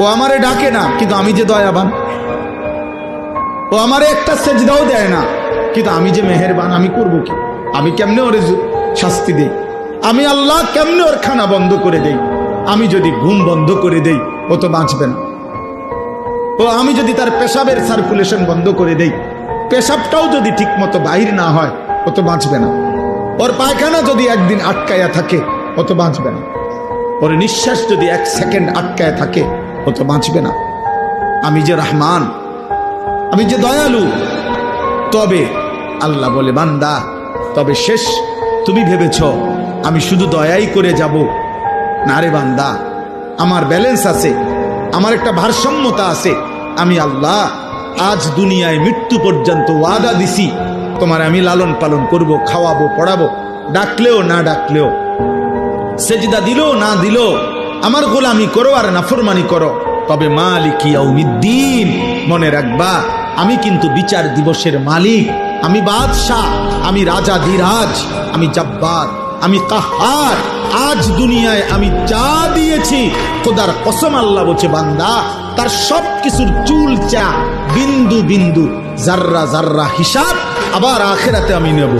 ও আমারে ডাকে না, কিন্তু আমি যে দয়াবান। ও আমারে একটা সেজদাও দেয় না, কিন্তু আমি যে মেহেরবান, আমি করব কি? আমি কেমনে ওরে শাস্তি দেই? আমি আল্লাহ কেমনে ওর খানা বন্ধ করে দেই? আমি যদি ঘুম বন্ধ করে দেই, ও তো বাঁচবে না। ও আমি যদি তার পেশাবের সার্কুলেশন বন্ধ করে দেই, পেশাবটাও যদি ঠিক মতো বাহির না হয়, ও তো বাঁচবে না। ওর পায়খানা যদি একদিন আটকায়া থাকে, ও তো বাঁচবে না। ওর নিঃশ্বাস যদি 1 সেকেন্ড আটকায় থাকে, ও তো বাঁচবে না। আমি যে রহমান, আমি যে দয়ালু। তবে আল্লাহ বলে, বান্দা তবে শেষ তুমি ভেবেছ আমি শুধু দয়াই করে যাব? না রে বান্দা, আমার ব্যালেন্স আছে, আমার একটা ভারসাম্যতা আছে। আমি আল্লাহ আজ দুনিয়ায় মৃত্যু পর্যন্ত ওয়াদা দিছি, তোমার আমি লালন পালন করব, খাওয়াবো, পড়াবো, ডাকলেও না ডাকলেও, সেজদা দিলো না দিলো, আমার গোলামি করো আর নাফরমানি করো। তবে মালিক ইয়াউমিদ্দিন, মনে রাখবা আমি কিন্তু বিচার দিবসের মালিক, আমি বাদশাহ, আমি রাজা ধীরাজ, আমি জব্বার, আমি কাহার। আজ দুনিয়ায় আমি যা দিয়েছি, খোদার কসম আল্লাহ বলছে, বান্দা তার সব কিছুর চুলচা, বিন্দু বিন্দু, জাররা জাররা হিসাব আবার আখিরাতে আমি নেব।